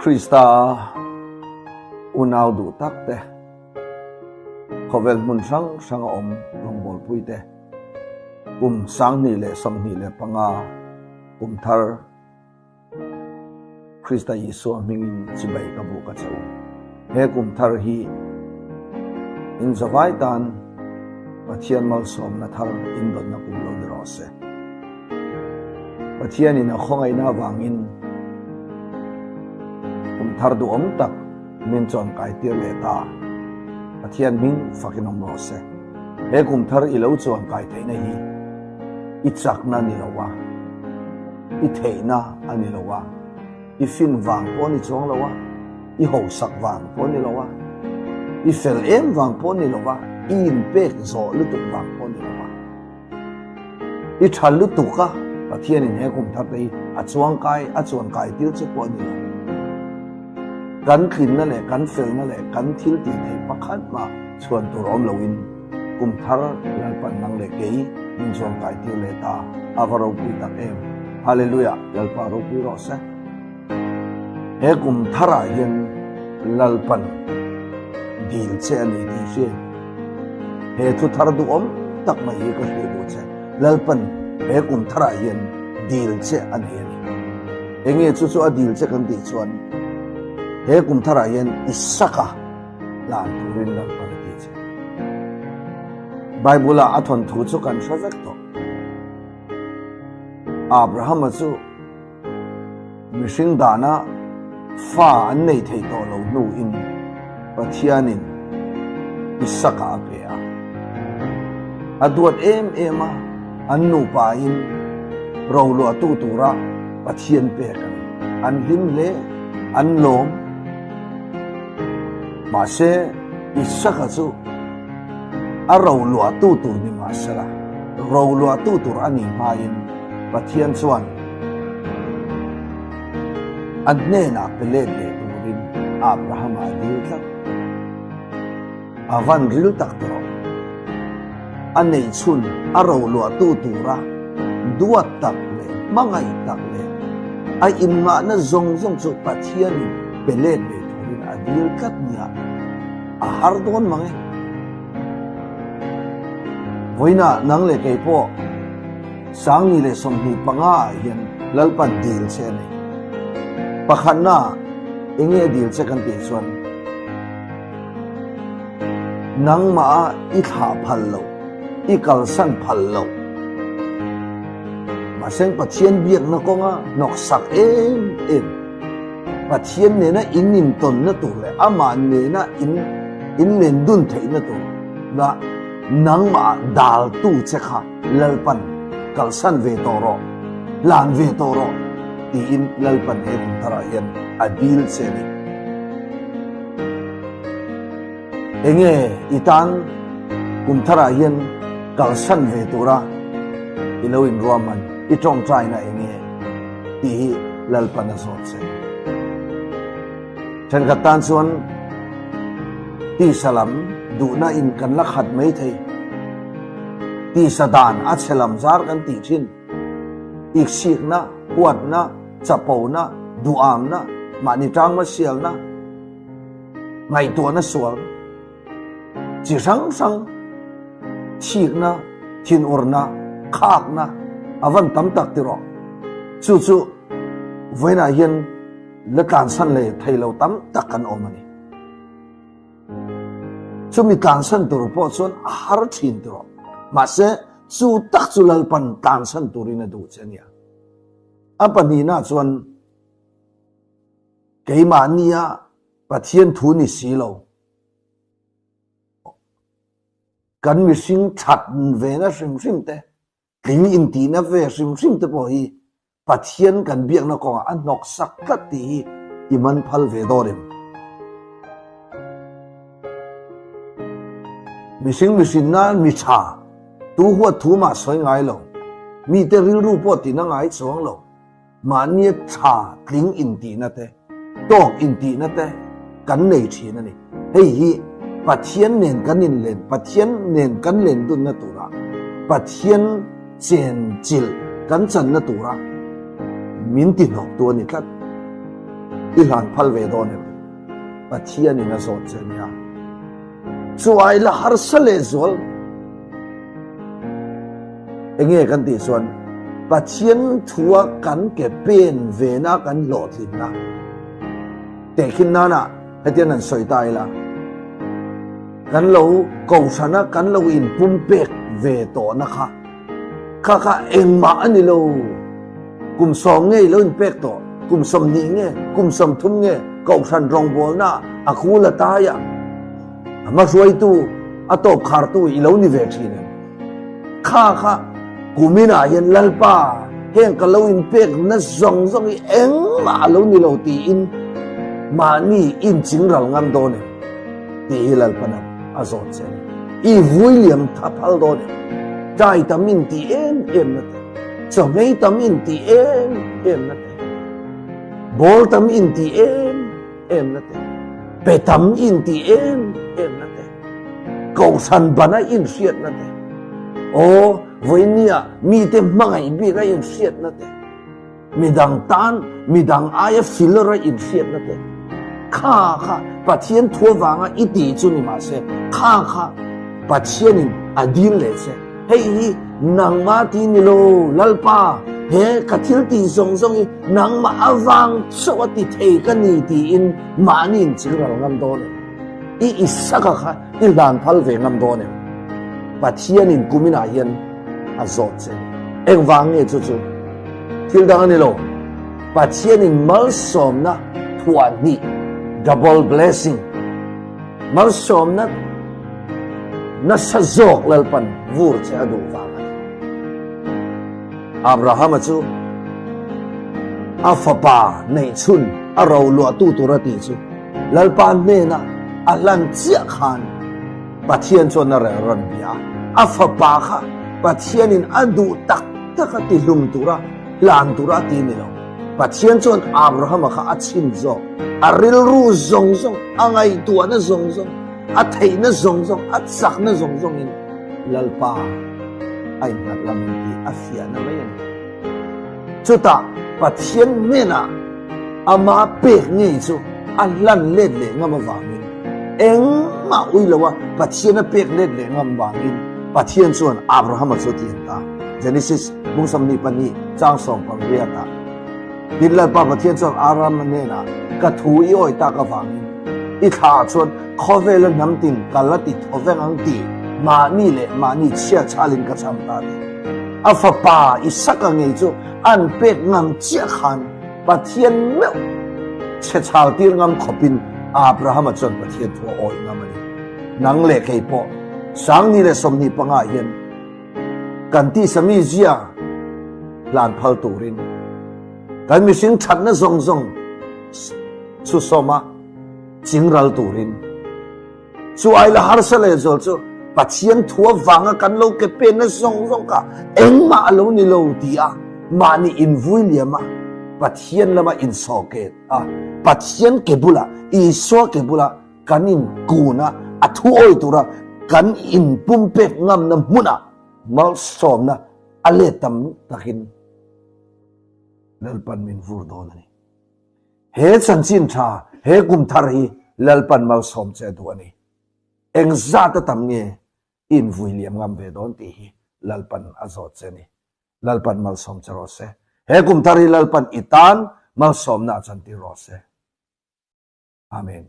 Krista unaw du takte khovel mun sang om longbol puite sang ni le som ni le panga thar Krista Yesu mingin chibai ka bu ka chau he thar hi in zawai tan pathian mal som na thar in don na kum lo ni rose pathian in a khongai na wangin thar du om tak min chon kai tir le ta pathian ming fakinom rose he thar ilo chon kai thei na hi i chak na ni lawa i thei na ani lawa i fin wang po ni chong lawa i ho sak wang po ni lawa i fel em wang po ni lawa i in pek zo lu tu wang po ni lawa i thal lu tu ka pathian in he thar dei a chuang kai tir che po ni lawaกันขึ้นนั่นแหละกันเฟลนั่นแหละกันทิลตีให้ประคัดมาชวนตัวร้อมเราอินกุมทาร์ยัลปันนังเล็กเกยมินชวนไก่ทิลเลตาอาวารุปิตักเอ็มฮาเลลูยายัลปารุปิรอสเฮกุมทาร์ยันลัลปันดีลเชนีดีเชเฮทุทาร์ดูอมตักมาเยก็เฮดูเชลัลปันเฮกุมทาร์ยันดีลเชอันเฮนี่เองเงี้ยจู่ๆอดีลเชกันตีชวนเฮกุมทารายันอิสกะลานทุรินลัลปันติเจไบเบิลอาทนทูจุกันชะจักโตอับราฮัมจูมิชิงดานะฟ้าอันในเทโตโลนูอินปะเทียนินอิสกะเปียอดวดเอ็มอันนูปาอินเราลัวตูตูระปะเทียนเปียกันอันลิมเลอันโลมมาเชอิสกะจูอาเราลัวตูตูนี่มาเชละเราลัวตูตูอันนี้มาอินปะเทียนส่วนอันเนนักเป็นเล่นเด็กรินอับราฮัมอดีลทักอาวันริลตักตรออันนี้ชุนอาเราลัวตูตูระดวดตักเลยมังไงตักเลยไออินมานะจงจูปะเทียนเป็นเล่นเด็กรินอดีลกัดเนี่ยอาหารโดนมั้งวันน่ะนังเล็กไอ้พวกสังนี่เลยสมบูรณ์ปังอาเห็นลัลปันดีลเช่นนี้ปัจจุบันน่ะเองเนี่ยดีลเช่นกันตีส่วนนังมาอีขาพันโลอีกัลสันพันโลมาเส้นปัจเจียนเบียกนักก็ง่ะนกสักเอ็มปัจเจียนเนี่ยนะอินนินตนนะตัวเลยอามันเนี่ยนะอินเลนดุนเทนะตัวนะนังมาดาลตู้เจ้าค่ะลัลปันกัลสันเวโตโรลานเวโตโรตีอินลัลปันเฮกุมทารายันอดีลเซนีเองอีตันกุมทารายันกัลสันเวโตระอิโลอินรวมมันอีตรงใจนะเองตีลัลปันสอดเซฉันกับตันส่วนที่สลัมดูน่าอินกันลักขัดไม่ทีที่สดานอัจฉริยะกันตีชินอีกสิกนะปวดนะจับปูนะดูอามนะมานิจังมาเสียลนะไงตัวนะสวลจีสังสิกนะทินอุรนะขากนะอวันตั้มตักติรอจู่เวน่าเย็นและการสั่นเลยไทยเราตั้มตักกันออกมานี่ช่วงมีการสั่นตัวพอส่วนอาหารชินตัวมาเสจู่ตักจู่ลัลปันการสั่นตัวนี้นะดูเช่นนี้อันปนีน่าส่วนเกี่ยมานี่อะปะเทียนทุนิสีเรากันมีสิ่งชัดเวนะสิ่งแต่กินอินทีนะเวสิ่งแต่พอฮีปะเทียนกันเบียงนักองอันนกสักกัดตีอิมันพัลเวดอริมมีสิ่งนั้นมีชาตัวหัวถูมาสวยงามเรามีแต่ริ้วรูปตีนั่งไงสวงเรามาเนี่ยชาคลิ้งอินทีนั่นแต่ตอกอินทีนั่นแต่กันในทีนั่นนี่เฮ้ยปัจเจียนเน้นกันนินเลนปัจเจียนเน้นกันเลนดุนนั่นตัวละปัจเจียนเจนจิลกันจันนั่นตัวละมินตินหกตัวนี่ครับ ilan phal ve don pathian in azot chenia chuai la har sale zol enge kan ti suan pathian thua kan ke pen ve na kan lo thin na te khin na na hetian an soi tai la kan lo ko sana kan lo in pum pek ve to na kha eng ma ani lo kum som nge lo in pek to kum som ni nge kum som thum nge ko san rong bol na akula ta ya ama suai tu atop khar tu i lo ni ve thin kha kumina yen lalpa heng ka lo in pek na zong i eng ma lo ni lo ti in ma ni in ching ral ngam do ne ti lalpa na azot chen i William thapal do ne dai tamin ti em na te chomei tamin ti em na te bol tam in ti em na te pe tam in ti em na te kau san bana in siat na te o với nia mi te mangai bi ra in siat na te midang tan midang aya filler ra in siat na te kha pathian thua wanga iti chu ni ma se kha pathian in adin le se hei nang ma ti ni lo lalpa he kathil ti zong i nang ma awang so ti thei ka ni ti in ma ni in chil ral ngam do le i isaka kha i dan phal ve ngam do ne pathian in kumina hian azot chen eng wang nge chu thil dang ni lo pathian in mal som na thuan ni double blessing mal som na sa zok lalpan vur che adu wang Abraham chu afapa nei chun aro lo tu turati chu lalpan ne na alan chia khan pathian chon na ran bia afapa kha pathian in adu tak ti lum tura lan tura ti ni lo pathian chon Abraham kha achin zo aril ru zong angai tu na zong a thei na zong a sak na zong in lalpa ai nat lam ti afia na mai chuta pathian mena ama pe nge chu alan le ngam wangin eng ma uilawa pathian a pe le ngam wangin pathian chuan Abraham chu ti ta Genesis bungsam ni pani chang song pang ria ta dilal pa pathian chuan Abraham ne na ka thu i oi ta ka wangin i tha chuan khovel nam tin kalati thoveng ang ti mani chia chalin ka cham ta afapa isaka nge chu an pek ngam chia khan pathian me che chal tir ngam khopin Abraham chon pathian thu oi ngamani nang le kei po sang ni le som ni panga hian kan ti sami zia lan phal turin kan mi sing that na zong chu soma chingral turin chu ai la har sale zol chu pathian thua wanga kan lo ke pe na zong ka eng ma lo ni lo ti a mani in William pathian lama in socket pathian ke bula i so ke bula kanin kuna athu oi tura kan in pumpe ngam na muna mal som na ale tam takin lalpan min vur do ni he chanchin tha he kum thar hi lalpan mal som che do ni eng za ta tam nge in William ngam ve don ti hi lalpan azot che ni lalpan mal som che ro se he kum thar hi lalpan itan mal som na chan ti ro se amen